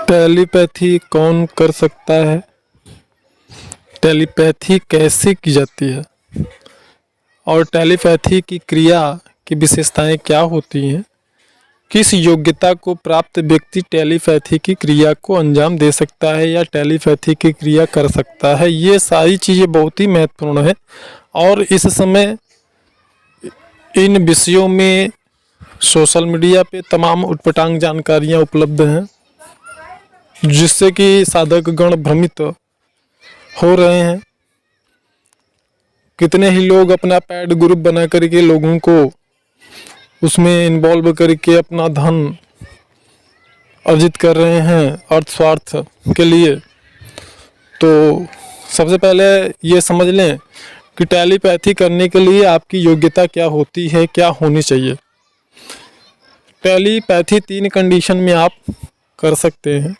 Telepathy कौन कर सकता है? टेलीपैथी कैसे की जाती है और टेलीपैथी की क्रिया की विशेषताएं क्या होती हैं? किस योग्यता को प्राप्त व्यक्ति टेलीपैथी की क्रिया को अंजाम दे सकता है या टेलीपैथी की क्रिया कर सकता है? ये सारी चीज़ें बहुत ही महत्वपूर्ण है और इस समय इन विषयों में सोशल मीडिया पे तमाम उटपटांग जानकारियाँ उपलब्ध हैं, जिससे कि साधक गण भ्रमित हो रहे हैं। कितने ही लोग अपना पैड ग्रुप बना करके लोगों को उसमें इन्वॉल्व करके अपना धन अर्जित कर रहे हैं अर्थ स्वार्थ के लिए। तो सबसे पहले ये समझ लें कि टेलीपैथी करने के लिए आपकी योग्यता क्या होती है, क्या होनी चाहिए। टेलीपैथी 3 कंडीशन में आप कर सकते हैं।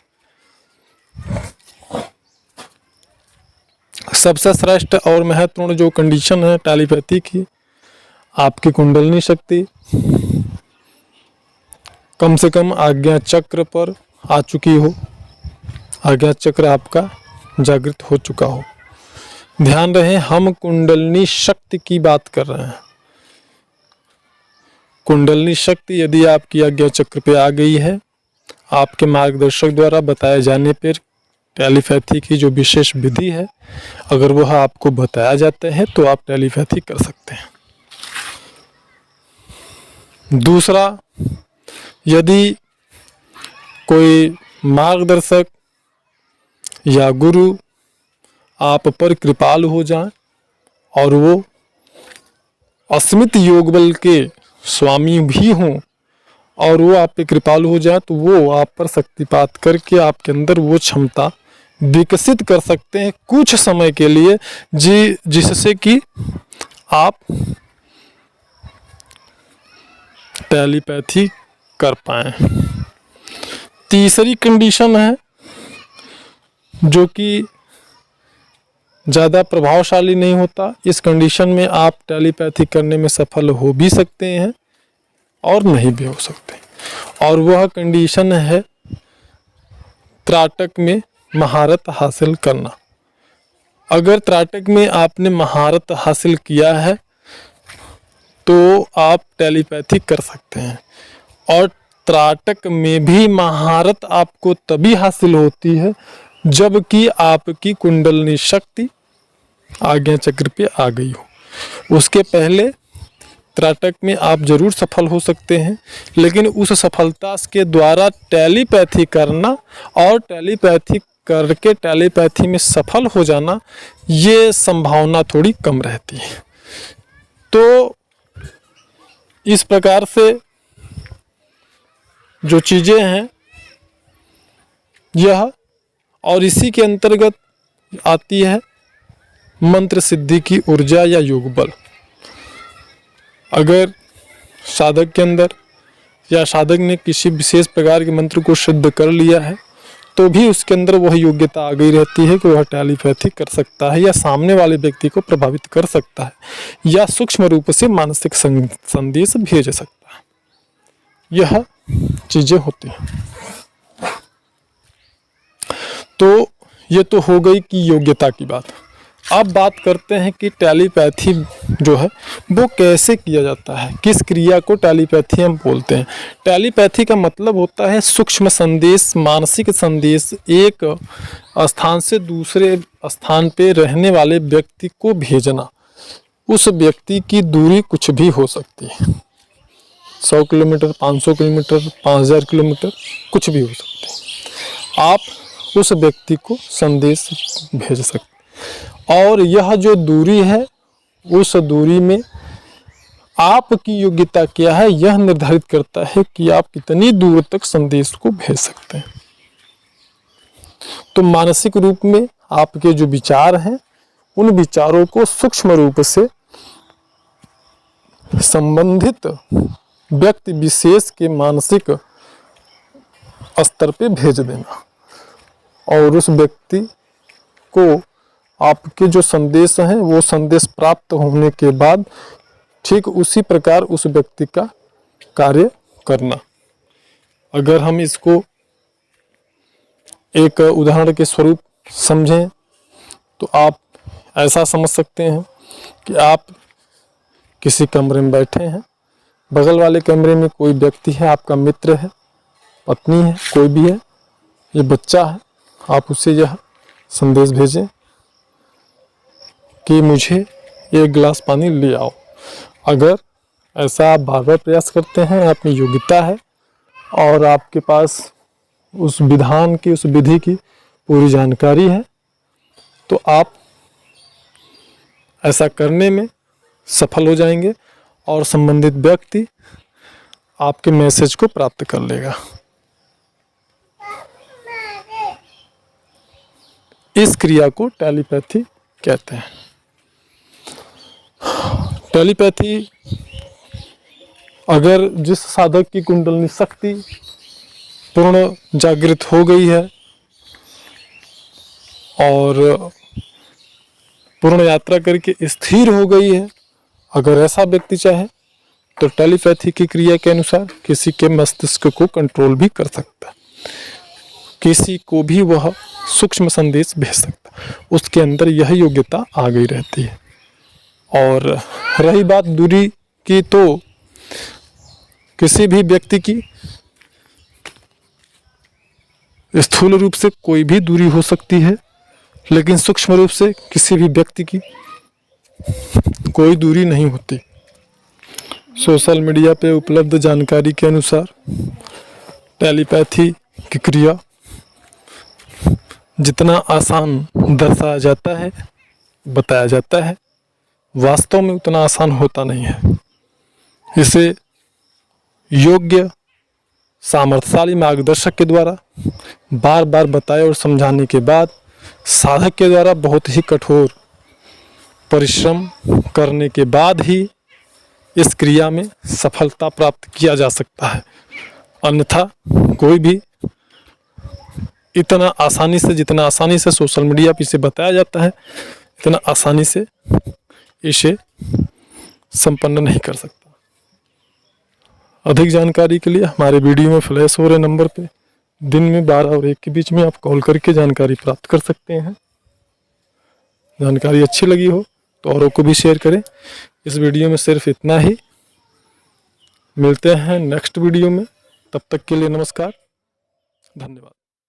सबसे श्रेष्ठ और महत्वपूर्ण जो कंडीशन है टेलीपैथी की, आपकी कुंडलिनी शक्ति कम से कम आज्ञा चक्र पर आ चुकी हो, आज्ञा चक्र आपका जागृत हो चुका हो। ध्यान रहे, हम कुंडलिनी शक्ति की बात कर रहे हैं। कुंडलिनी शक्ति यदि आपकी आज्ञा चक्र पे आ गई है, आपके मार्गदर्शक द्वारा बताए जाने पर टेलीपैथी की जो विशेष विधि है, अगर वह आपको बताया जाता है तो आप टेलीपैथी कर सकते हैं। दूसरा, यदि कोई मार्गदर्शक या गुरु आप पर कृपालु हो जाए और वो अस्मित योग बल के स्वामी भी हों और वो आप पे कृपालु हो जाए, तो वो आप पर शक्तिपात करके आपके अंदर वो क्षमता विकसित कर सकते हैं कुछ समय के लिए, जिससे कि आप टेलीपैथी कर पाएं। तीसरी कंडीशन है जो कि ज़्यादा प्रभावशाली नहीं होता। इस कंडीशन में आप टेलीपैथी करने में सफल हो भी सकते हैं और नहीं भी हो सकते, और वह कंडीशन है त्राटक में महारत हासिल करना। अगर त्राटक में आपने महारत हासिल किया है तो आप टेलीपैथी कर सकते हैं। और त्राटक में भी महारत आपको तभी हासिल होती है जबकि आपकी कुंडलिनी शक्ति आज्ञा चक्र पे आ गई हो। उसके पहले त्राटक में आप जरूर सफल हो सकते हैं, लेकिन उस सफलता के द्वारा टेलीपैथी करना और टेलीपैथी करके टेलीपैथी में सफल हो जाना, ये संभावना थोड़ी कम रहती है। तो इस प्रकार से जो चीज़ें हैं यह, और इसी के अंतर्गत आती है मंत्र सिद्धि की ऊर्जा या योग बल। अगर साधक के अंदर या साधक ने किसी विशेष प्रकार के मंत्र को सिद्ध कर लिया है तो भी उसके अंदर वह योग्यता आ गई रहती है कि वह टेलीपैथी कर सकता है या सामने वाले व्यक्ति को प्रभावित कर सकता है या सूक्ष्म रूप से मानसिक संदेश भेज सकता है। यह चीजें होती हैं। तो ये तो हो गई कि योग्यता की बात। अब बात करते हैं कि टेलीपैथी जो है वो कैसे किया जाता है, किस क्रिया को टेलीपैथी हम बोलते हैं। टेलीपैथी का मतलब होता है सूक्ष्म संदेश, मानसिक संदेश एक स्थान से दूसरे स्थान पे रहने वाले व्यक्ति को भेजना। उस व्यक्ति की दूरी कुछ भी हो सकती है, 100 किलोमीटर, 500 किलोमीटर, 5000 किलोमीटर, कुछ भी हो सकती है। आप उस व्यक्ति को संदेश भेज सकते हैं और यह जो दूरी है उस दूरी में आपकी योग्यता क्या है यह निर्धारित करता है कि आप कितनी दूर तक संदेश को भेज सकते हैं। तो मानसिक रूप में आपके जो विचार हैं उन विचारों को सूक्ष्म रूप से संबंधित व्यक्ति विशेष के मानसिक स्तर पे भेज देना और उस व्यक्ति को आपके जो संदेश हैं वो संदेश प्राप्त होने के बाद ठीक उसी प्रकार उस व्यक्ति का कार्य करना। अगर हम इसको एक उदाहरण के स्वरूप समझें तो आप ऐसा समझ सकते हैं कि आप किसी कमरे में बैठे हैं, बगल वाले कमरे में कोई व्यक्ति है, आपका मित्र है, पत्नी है, कोई भी है, ये बच्चा है, आप उसे यह संदेश भेजें कि मुझे एक गिलास पानी ले आओ। अगर ऐसा आप बार बार प्रयास करते हैं, आप में योग्यता है और आपके पास उस विधान की, उस विधि की पूरी जानकारी है, तो आप ऐसा करने में सफल हो जाएंगे और संबंधित व्यक्ति आपके मैसेज को प्राप्त कर लेगा। इस क्रिया को टेलीपैथी कहते हैं। टेलीपैथी अगर जिस साधक की कुंडलिनी शक्ति पूर्ण जागृत हो गई है और पूर्ण यात्रा करके स्थिर हो गई है, अगर ऐसा व्यक्ति चाहे तो टेलीपैथी की क्रिया के अनुसार किसी के मस्तिष्क को कंट्रोल भी कर सकता है, किसी को भी वह सूक्ष्म संदेश भेज सकता है, उसके अंदर यह योग्यता आ गई रहती है। और रही बात दूरी की, तो किसी भी व्यक्ति की स्थूल रूप से कोई भी दूरी हो सकती है, लेकिन सूक्ष्म रूप से किसी भी व्यक्ति की कोई दूरी नहीं होती। सोशल मीडिया पे उपलब्ध जानकारी के अनुसार टेलीपैथी की क्रिया जितना आसान दर्शाया जाता है, बताया जाता है, वास्तव में उतना आसान होता नहीं है। इसे योग्य सामर्थ्यशाली मार्गदर्शक के द्वारा बार बार बताए और समझाने के बाद साधक के द्वारा बहुत ही कठोर परिश्रम करने के बाद ही इस क्रिया में सफलता प्राप्त किया जा सकता है। अन्यथा कोई भी इतना आसानी से, जितना आसानी से सोशल मीडिया पर इसे बताया जाता है, इतना आसानी से इसे संपन्न नहीं कर सकता। अधिक जानकारी के लिए हमारे वीडियो में फ्लैश हो रहे नंबर पे दिन में 12 और 1 के बीच में आप कॉल करके जानकारी प्राप्त कर सकते हैं। जानकारी अच्छी लगी हो तो औरों को भी शेयर करें। इस वीडियो में सिर्फ इतना ही। मिलते हैं नेक्स्ट वीडियो में, तब तक के लिए नमस्कार, धन्यवाद।